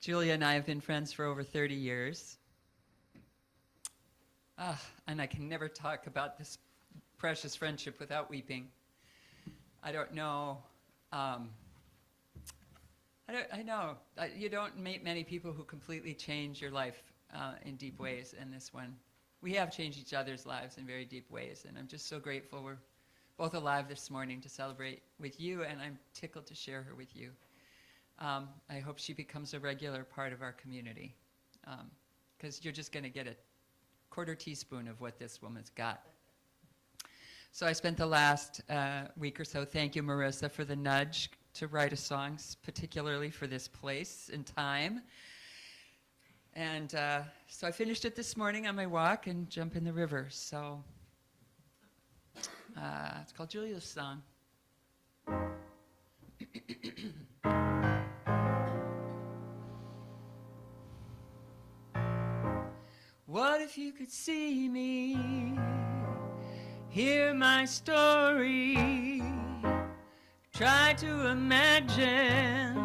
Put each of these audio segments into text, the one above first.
Julia and I have been friends for over 30 years. And I can never talk about this precious friendship without weeping. I don't know. I know. You don't meet many people who completely change your life in deep ways, and this one. We have changed each other's lives in very deep ways, and I'm just so grateful we're both alive this morning to celebrate with you, and I'm tickled to share her with you. I hope she becomes a regular part of our community, because you're just going to get a quarter teaspoon of what this woman's got. So I spent the last week or so, thank you, Marissa, for the nudge to write a song particularly for this place and time. And so I finished it this morning on my walk and jump in the river. So it's called Julia's Song. What if you could see me, hear my story, try to imagine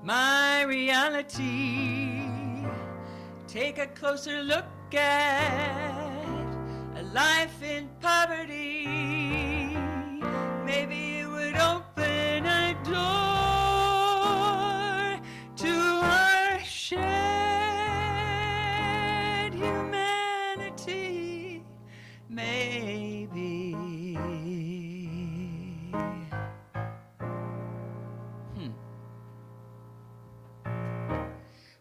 my reality, take a closer look at a life in poverty, maybe it would open a door to our shared humanity, maybe.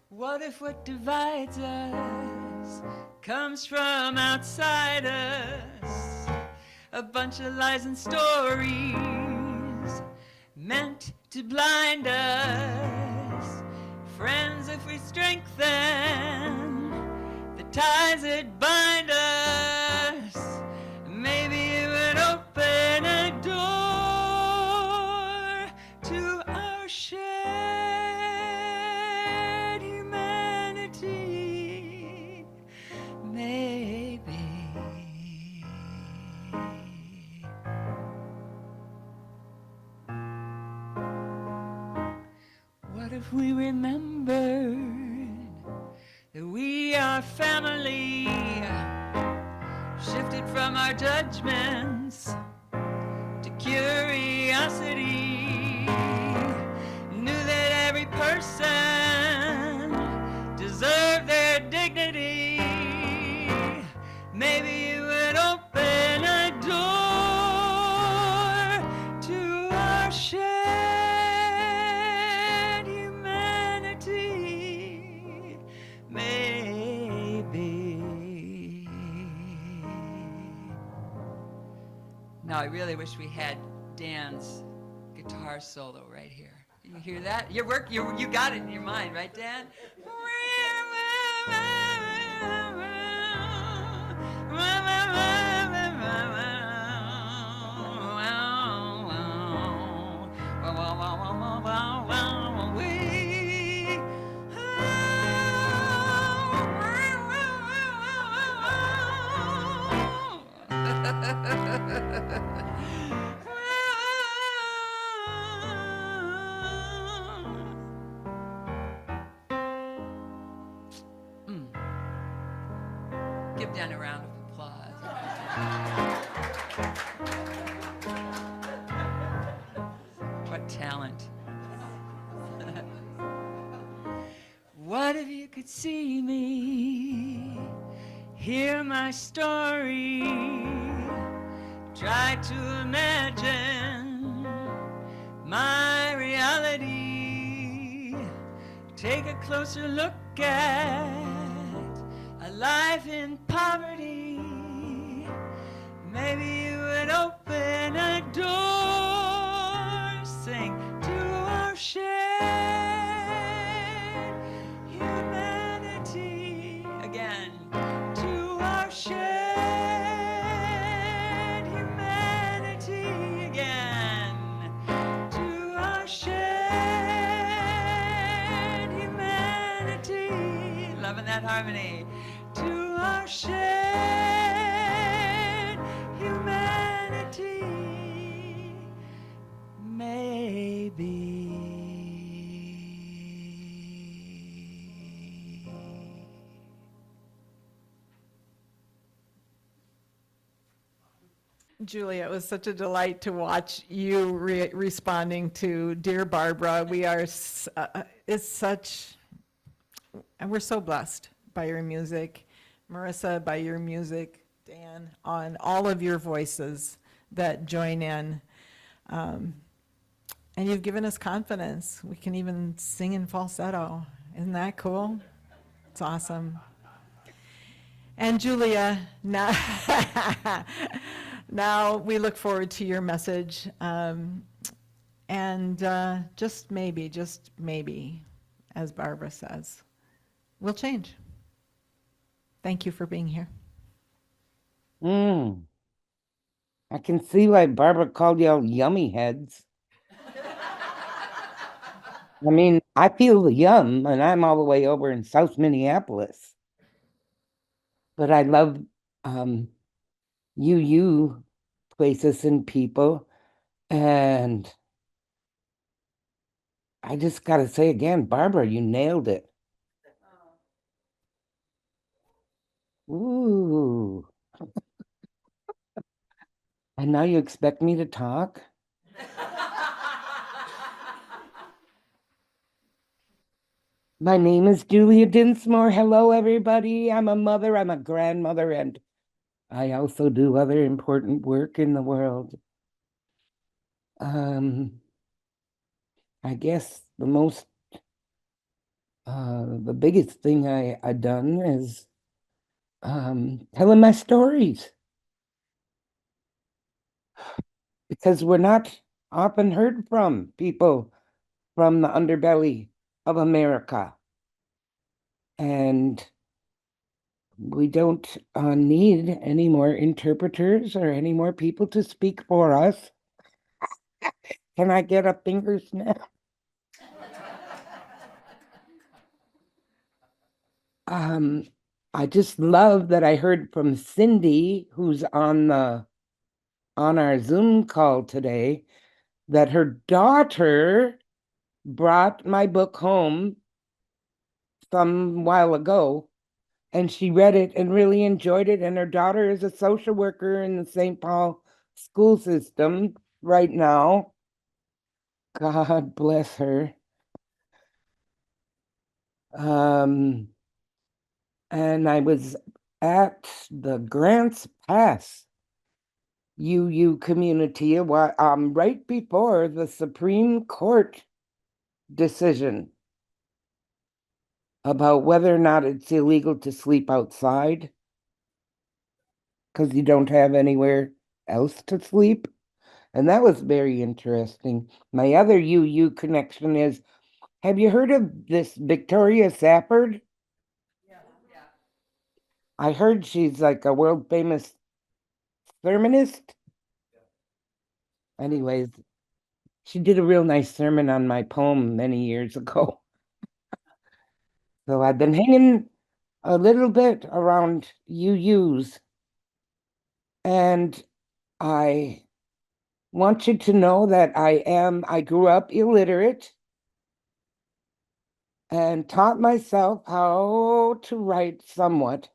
What if what divides us comes from outside us? A bunch of lies and stories meant to blind us. Friends, if we strengthen the ties that bind us, maybe it would open a door to our shared humanity, maybe. What if we remembered that we are family, shifted from our judgments to curiosity, knew that every person deserved their dignity, maybe it would open a door to our shared humanity, maybe. Now I really wish we had Dan's guitar solo right here. Can you hear that? You got it in your mind, right, Dan? Give Dan a round of applause. What talent. What if you could see me, hear my story, try to imagine my reality, take a closer look at a life in poverty, maybe it would open a door, sing, to our shared humanity, again, to our shared humanity, again, to our shared humanity, loving that harmony, to our shared humanity, maybe. Julia, it was such a delight to watch you responding to Dear Barbara. We are, it's such, and we're so blessed by your music. Marissa, by your music. Dan, on all of your voices that join in. Um, and you've given us confidence. We can even sing in falsetto. Isn't that cool? It's awesome. And Julia, now, now we look forward to your message. And just maybe, as Barbara says, we'll change. Thank you for being here. I can see why Barbara called y'all yummy heads. I mean, I feel the yum, and I'm all the way over in South Minneapolis. But I love you places and people. And I just got to say again, Barbara, you nailed it. Ooh. And now you expect me to talk? My name is Julia Dinsmore. Hello, everybody. I'm a mother, I'm a grandmother, and I also do other important work in the world. I guess the biggest thing I done is telling my stories because we're not often heard from people from the underbelly of America. And we don't need any more interpreters or any more people to speak for us. Can I get a finger snap? I just love that I heard from Cindy, who's on our Zoom call today, that her daughter brought my book home some while ago, and she read it and really enjoyed it. And her daughter is a social worker in the St. Paul school system right now. God bless her. And I was at the Grants Pass UU community right before the Supreme Court decision about whether or not it's illegal to sleep outside because you don't have anywhere else to sleep. And that was very interesting. My other UU connection is, have you heard of this Victoria Safford? Yeah, yeah. I heard she's like a world famous sermonist. Anyways, she did a real nice sermon on my poem many years ago. So I've been hanging a little bit around UUs, and I want you to know that I grew up illiterate and taught myself how to write somewhat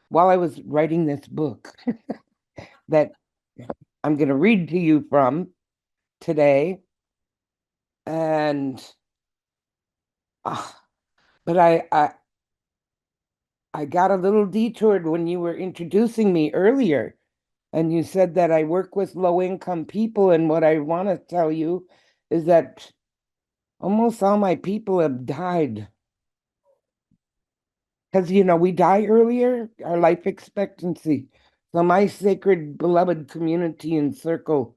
while I was writing this book that I'm going to read to you from today. And, uh, but I got a little detoured when you were introducing me earlier, and you said that I work with low income people. And what I want to tell you is that almost all my people have died because, we die earlier, our life expectancy. So my sacred, beloved community and circle,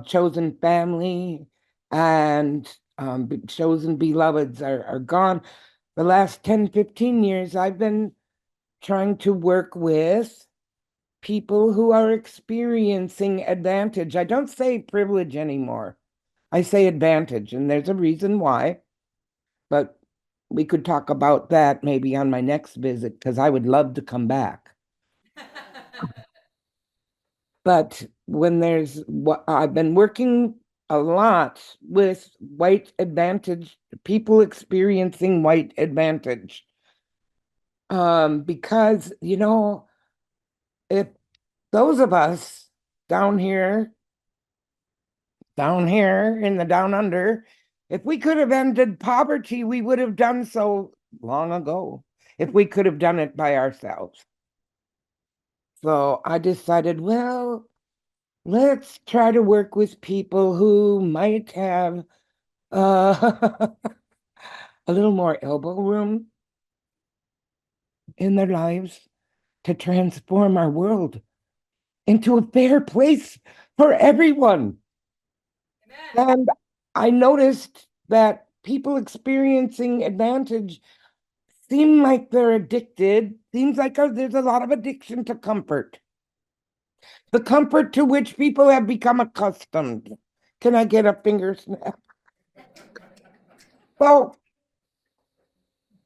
chosen family and chosen beloveds are gone. The last 10, 15 years, I've been trying to work with people who are experiencing advantage. I don't say privilege anymore. I say advantage, and there's a reason why, but we could talk about that maybe on my next visit because I would love to come back. But when there's what I've been working a lot with white advantage, people experiencing white advantage. Because, if those of us down here in the down under, if we could have ended poverty, we would have done so long ago, if we could have done it by ourselves. So I decided, well, let's try to work with people who might have a little more elbow room in their lives to transform our world into a fair place for everyone. And I noticed that people experiencing advantage seem like they're addicted. Seems like there's a lot of addiction to comfort. The comfort to which people have become accustomed. Can I get a finger snap? Well,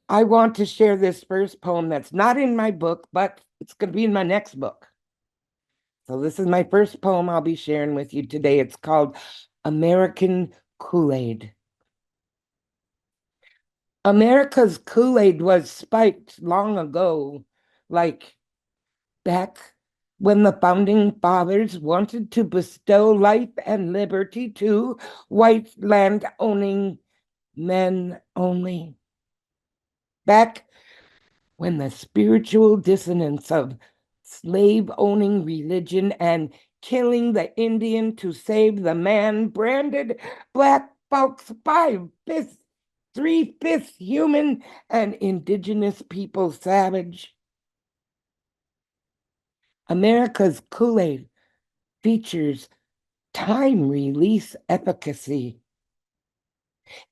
I want to share this first poem that's not in my book, but it's going to be in my next book. So this is my first poem I'll be sharing with you today. It's called American Kool-Aid. America's Kool-Aid was spiked long ago, like back when the founding fathers wanted to bestow life and liberty to white land-owning men only. Back when the spiritual dissonance of slave-owning religion and killing the Indian to save the man branded Black folks 5/5, 3/5 human and indigenous people savage. America's Kool-Aid features time release efficacy,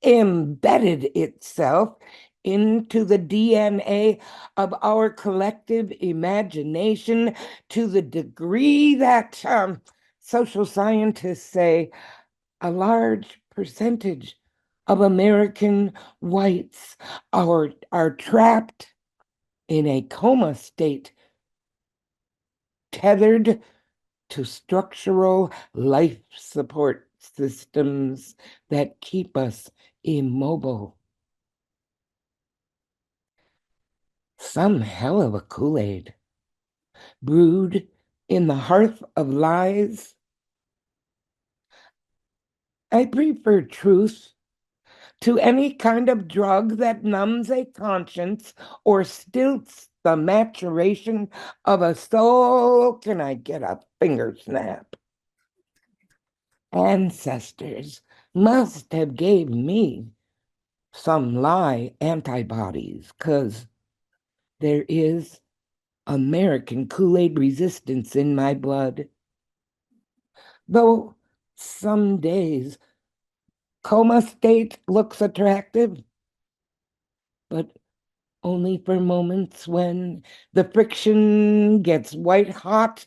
embedded itself into the DNA of our collective imagination to the degree that social scientists say a large percentage of American whites are trapped in a coma state, tethered to structural life support systems that keep us immobile. Some hell of a Kool-Aid, brewed in the hearth of lies. I prefer truth to any kind of drug that numbs a conscience or stilts the maturation of a soul. Can I get a finger snap? Ancestors must have gave me some lie antibodies, because there is American Kool-Aid resistance in my blood. Though some days coma state looks attractive, but only for moments when the friction gets white hot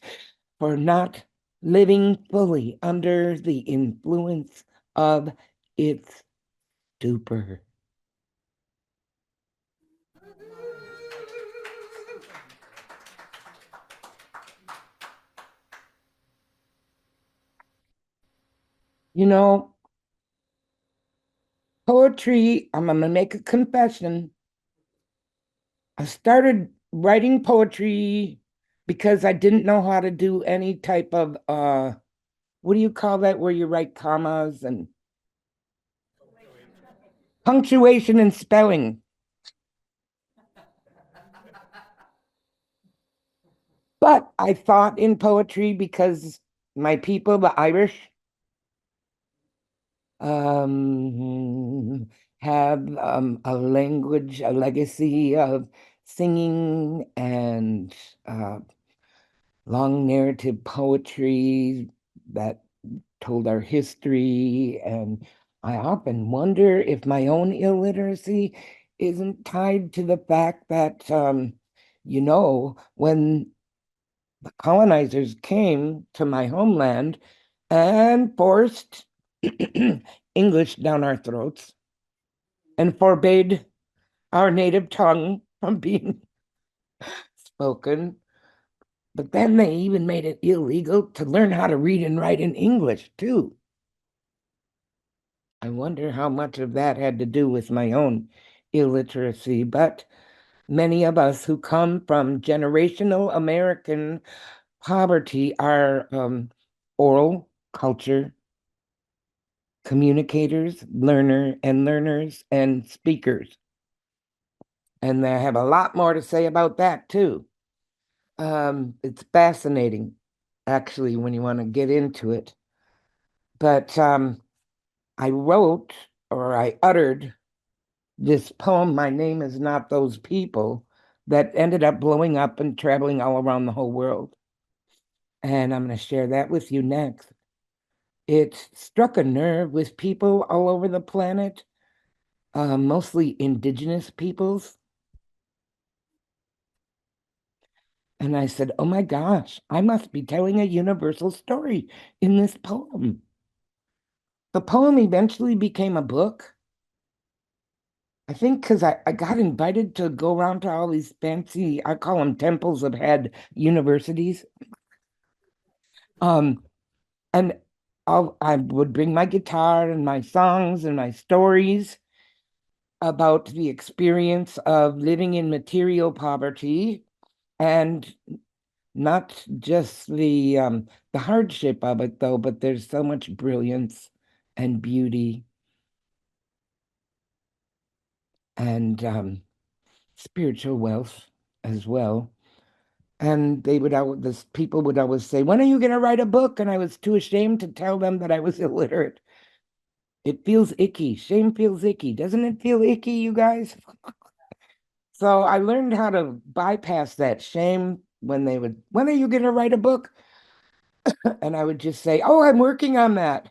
for not living fully under the influence of its stupor. You know, poetry, I'm going to make a confession. I started writing poetry because I didn't know how to do any type of, what do you call that, where you write commas and punctuation and spelling. But I thought in poetry because my people, the Irish, have a language, a legacy of singing and long narrative poetry that told our history. And I often wonder if my own illiteracy isn't tied to the fact that, when the colonizers came to my homeland and forced English down our throats and forbade our native tongue from being spoken. But then they even made it illegal to learn how to read and write in English, too. I wonder how much of that had to do with my own illiteracy, but many of us who come from generational American poverty are oral culture communicators, learners and speakers. And I have a lot more to say about that too. It's fascinating, actually, when you want to get into it. But I wrote or I uttered this poem, My Name Is Not Those People, that ended up blowing up and traveling all around the whole world. And I'm going to share that with you next. It struck a nerve with people all over the planet, mostly indigenous peoples. And I said, oh my gosh, I must be telling a universal story in this poem. The poem eventually became a book. I think because I got invited to go around to all these fancy, I call them temples of head universities. Um, and I would bring my guitar and my songs and my stories about the experience of living in material poverty and not just the hardship of it though, but there's so much brilliance and beauty and spiritual wealth as well. And they would always, this people would always say, when are you going to write a book? And I was too ashamed to tell them that I was illiterate. It feels icky. Shame feels icky. Doesn't it feel icky, you guys? So I learned how to bypass that shame when they would, when are you going to write a book? And I would just say, oh, I'm working on that.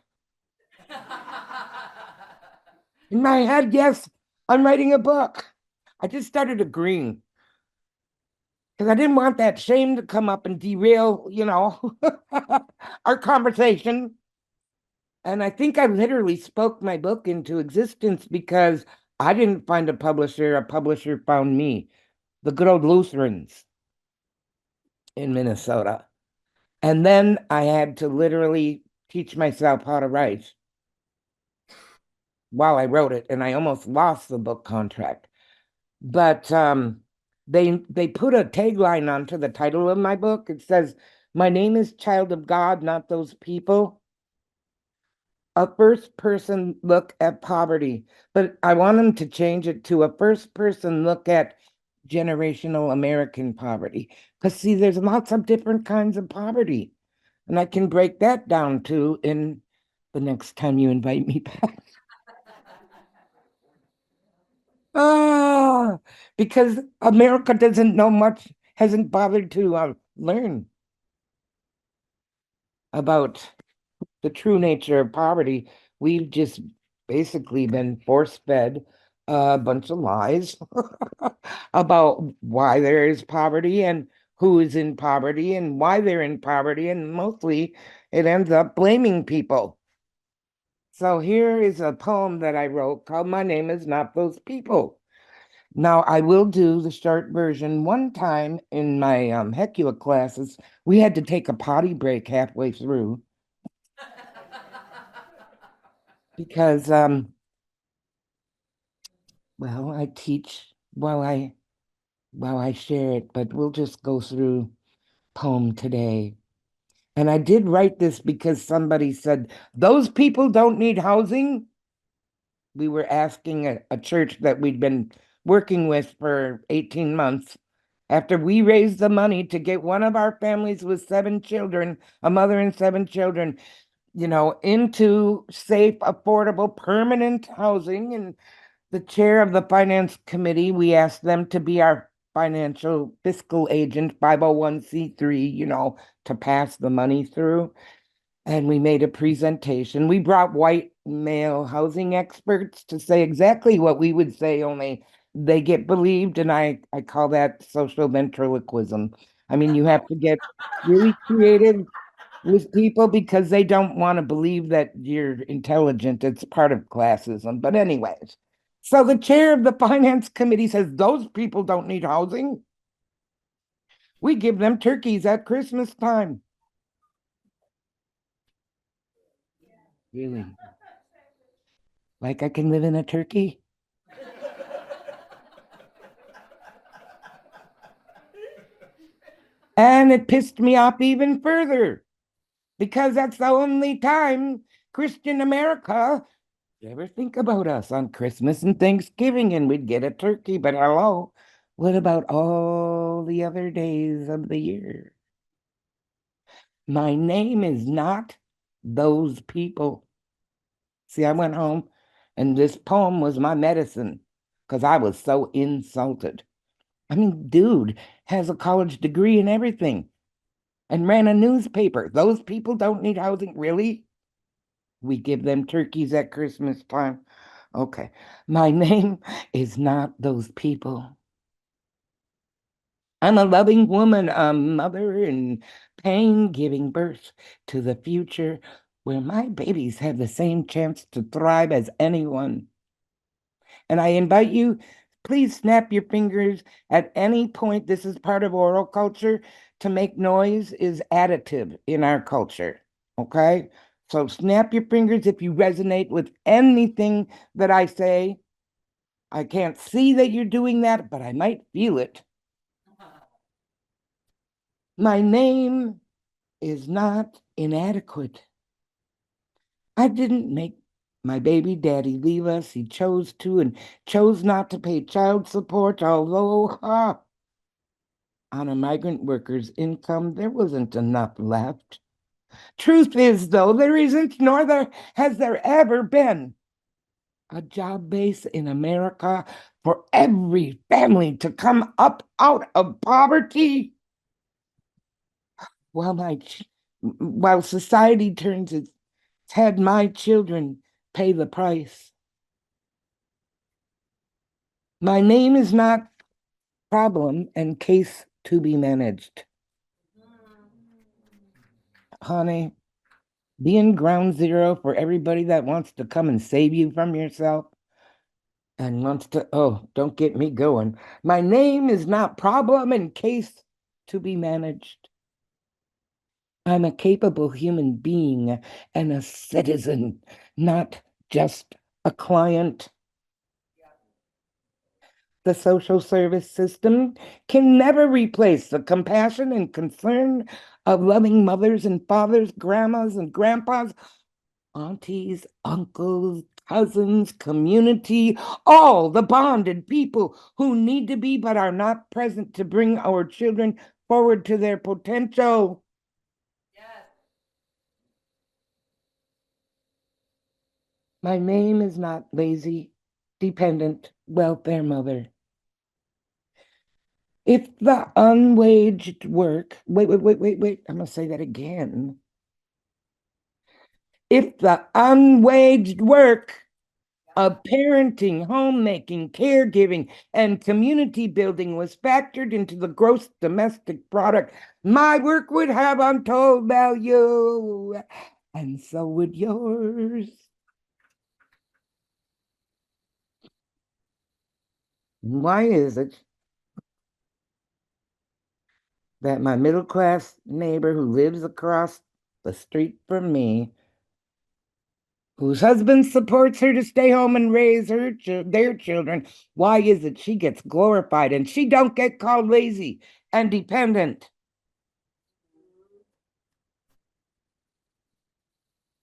In my head, yes, I'm writing a book. I just started agreeing because I didn't want that shame to come up and derail, our conversation. And I think I literally spoke my book into existence because I didn't find a publisher found me, the good old Lutherans in Minnesota. And then I had to literally teach myself how to write while I wrote it, and I almost lost the book contract. But they put a tagline onto the title of my book. It says, "My name is Child of God, not those people." A first person look at poverty, but I want them to change it to a first person look at generational American poverty. Because see, there's lots of different kinds of poverty. And I can break that down too in the next time you invite me back. Ah, because America doesn't know much, hasn't bothered to learn about the true nature of poverty. We've just basically been force-fed a bunch of lies about why there is poverty and who is in poverty and why they're in poverty, and mostly it ends up blaming people. So here is a poem that I wrote called My Name Is Not Those People. Now, I will do the short version. One time in my Hecua classes, we had to take a potty break halfway through because, well, I teach while I share it, but we'll just go through poem today. And I did write this because somebody said, those people don't need housing. We were asking a church that we'd been working with for 18 months. After we raised the money to get one of our families with 7 children, a mother and 7 children, into safe, affordable, permanent housing. And the chair of the finance committee, we asked them to be our financial fiscal agent, 501c3, to pass the money through. And we made a presentation. We brought white male housing experts to say exactly what we would say, only they get believed. And I call that social ventriloquism. I mean, you have to get really creative with people because they don't want to believe that you're intelligent. It's part of classism. But anyways, so the chair of the finance committee says, those people don't need housing. We give them turkeys at Christmas time. Really? Like I can live in a turkey? And it pissed me off even further because that's the only time Christian America ever think about us on Christmas and Thanksgiving, and we'd get a turkey. But hello, what about all the other days of the year? My name is not those people. See, I went home and this poem was my medicine because I was so insulted. I mean, dude has a college degree and everything and ran a newspaper. Those people don't need housing, really? We give them turkeys at Christmas time. Okay. My name is not those people. I'm a loving woman, a mother in pain, giving birth to the future where my babies have the same chance to thrive as anyone. And I invite you, please snap your fingers at any point. This is part of oral culture. To make noise is additive in our culture. Okay? So snap your fingers if you resonate with anything that I say. I can't see that you're doing that, but I might feel it. My name is not inadequate. I didn't make my baby daddy leave us. He chose to and chose not to pay child support, although on a migrant worker's income, there wasn't enough left. Truth is, though, there isn't, nor has there ever been a job base in America for every family to come up out of poverty. While society turns its head, my children pay the price. My name is not problem and case to be managed. Honey, being ground zero for everybody that wants to come and save you from yourself and wants to, oh, don't get me going. My name is not problem and case to be managed. I'm a capable human being and a citizen, not just a client. The social service system can never replace the compassion and concern of loving mothers and fathers, grandmas and grandpas, aunties, uncles, cousins, community, all the bonded people who need to be but are not present to bring our children forward to their potential. My name is not lazy, dependent welfare mother. If the unwaged work, wait, I'm going to say that again. If the unwaged work of parenting, homemaking, caregiving, and community building was factored into the gross domestic product, my work would have untold value, and so would yours. Why is it that my middle class neighbor who lives across the street from me, whose husband supports her to stay home and raise their children, why is it she gets glorified and she don't get called lazy and dependent?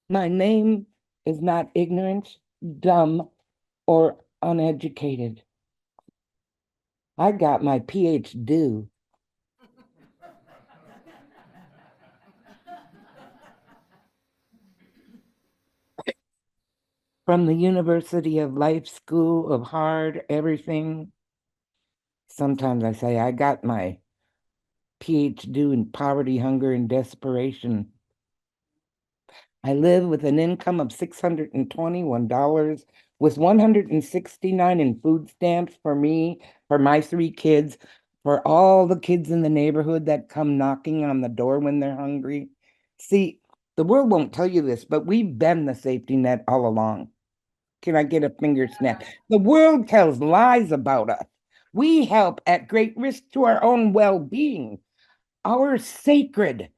My name is not ignorant, dumb, or uneducated. I got my PhD from the University of Life School of Hard Everything. Sometimes I say I got my PhD in poverty, hunger, and desperation. I live with an income of $621 with 169 in food stamps for me, for my three kids, for all the kids in the neighborhood that come knocking on the door when they're hungry. See, the world won't tell you this, but we've been the safety net all along. Can I get a finger snap? The world tells lies about us. We help at great risk to our own well-being. Our sacred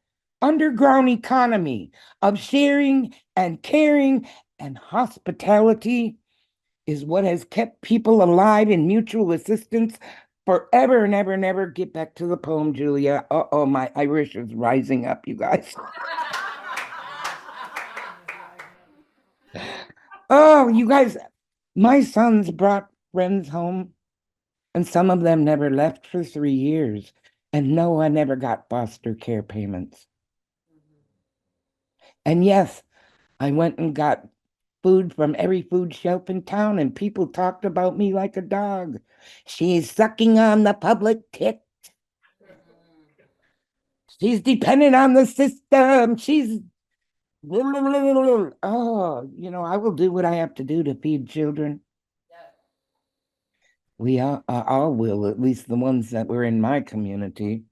underground economy of sharing and caring and hospitality is what has kept people alive in mutual assistance forever and ever and ever. Get back to the poem, Julia. Uh-oh, my Irish is rising up, you guys. Oh, you guys, my sons brought friends home, and some of them never left for 3 years. And no, I never got foster care payments. And yes, I went and got food from every food shelf in town, and people talked about me like a dog. She's sucking on the public tit. She's dependent on the system. She's oh, I will do what I have to do to feed children. We all will, at least the ones that were in my community.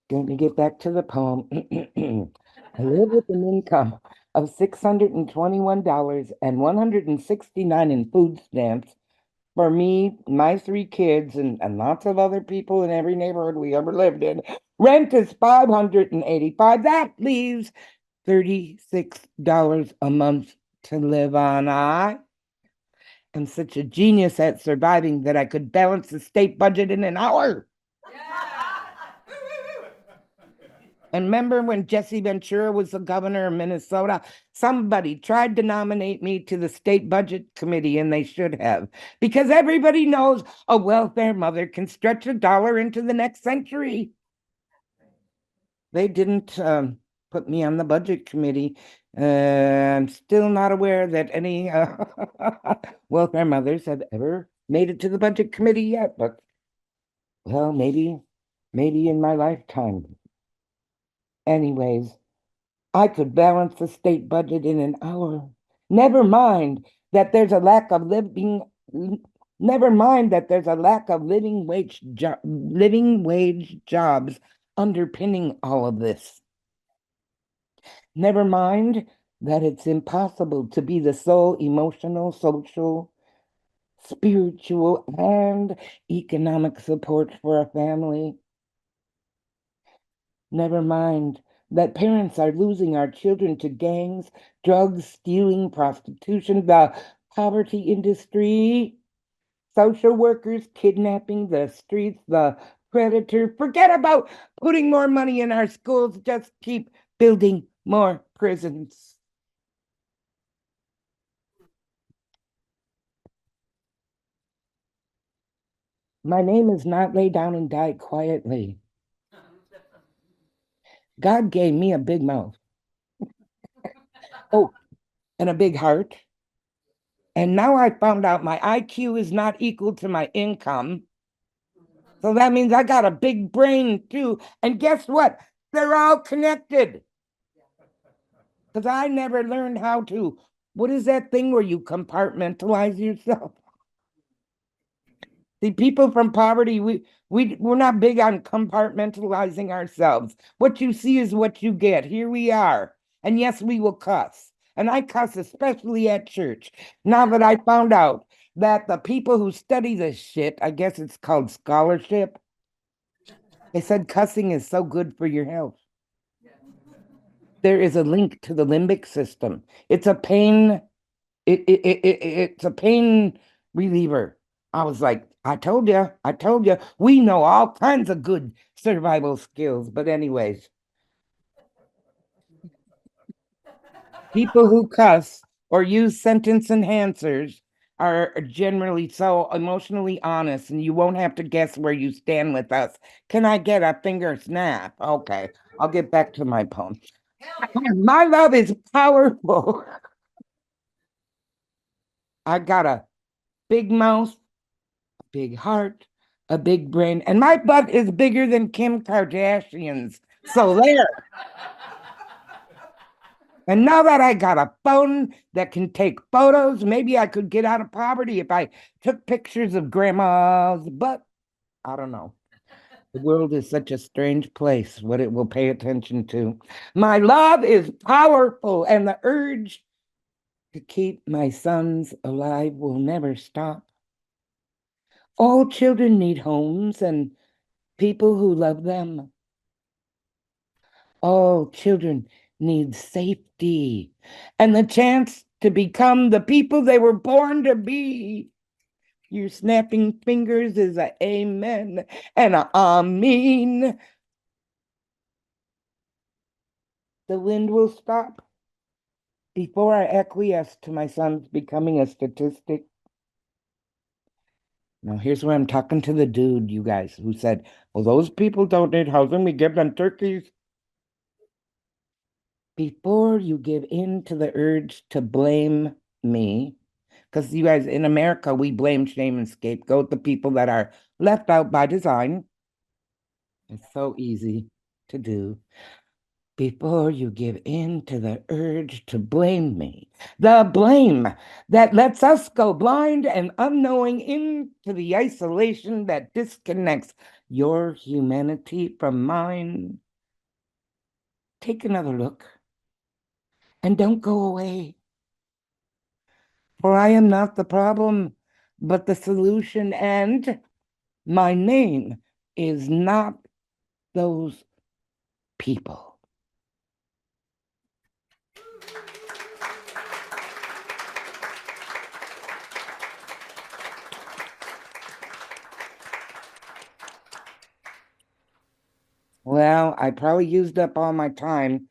Going to get back to the poem. I live with an income of $621 and 169 in food stamps for me, my three kids, and lots of other people in every neighborhood we ever lived in. Rent is $585. That leaves $36 a month to live on. I am such a genius at surviving that I could balance the state budget in an hour. And remember when Jesse Ventura was the governor of Minnesota? Somebody tried to nominate me to the state budget committee, and they should have, because everybody knows a welfare mother can stretch a dollar into the next century. They didn't put me on the budget committee. I'm still not aware that any welfare mothers have ever made it to the budget committee yet, but well, maybe in my lifetime. Anyways, I could balance the state budget in an hour. Never mind that there's a lack of living. Never mind that there's a lack of living wage jobs underpinning all of this. Never mind that it's impossible to be the sole emotional, social, spiritual, and economic support for a family. Never mind that parents are losing our children to gangs, drugs, stealing, prostitution, the poverty industry, social workers, kidnapping, the streets, the predator. Forget about putting more money in our schools. Just keep building more prisons. My name is not lay down and die quietly. God gave me a big mouth. Oh, and a big heart. And now I found out my IQ is not equal to my income. So that means I got a big brain too. And guess what? They're all connected. Because I never learned how to. What is that thing where you compartmentalize yourself? The people from poverty, we're not big on compartmentalizing ourselves. What you see is what you get. Here we are. And yes, we will cuss. And I cuss, especially at church. Now that I found out that the people who study this shit, I guess it's called scholarship, they said cussing is so good for your health. There is a link to the limbic system. It's a pain, it's a pain reliever. I was like, I told you, we know all kinds of good survival skills. But anyways, people who cuss or use sentence enhancers are generally so emotionally honest, and you won't have to guess where you stand with us. Can I get a finger snap? Okay, I'll get back to my poem. My love is powerful. I got a big mouth, a big heart, a big brain, and my butt is bigger than Kim Kardashian's. So there. And now that I got a phone that can take photos, maybe I could get out of poverty if I took pictures of grandma's butt. I don't know. The world is such a strange place, what it will pay attention to. My love is powerful, and the urge to keep my sons alive will never stop. All children need homes and people who love them. All children need safety and the chance to become the people they were born to be. Your snapping fingers is a amen and a amen. The wind will stop. before I acquiesce to my son's becoming a statistic. Now, here's where I'm talking to the dude, you guys, who said, well, those people don't need housing. We give them turkeys. Before you give in to the urge to blame me, because you guys in America, we blame, shame, and scapegoat the people that are left out by design. It's so easy to do. Before you give in to the urge to blame me, the blame that lets us go blind and unknowing into the isolation that disconnects your humanity from mine. Take another look and don't go away. For I am not the problem, but the solution, and my name is not those people. Well, I probably used up all my time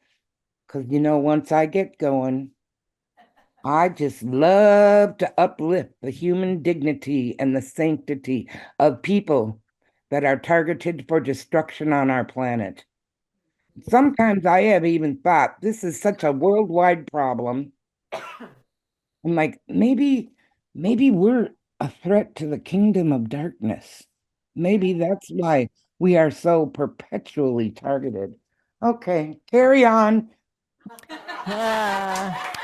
because, once I get going, I just love to uplift the human dignity and the sanctity of people that are targeted for destruction on our planet. Sometimes I have even thought this is such a worldwide problem. I'm like, maybe we're a threat to the kingdom of darkness. Maybe that's why we are so perpetually targeted. Okay, carry on. Ah.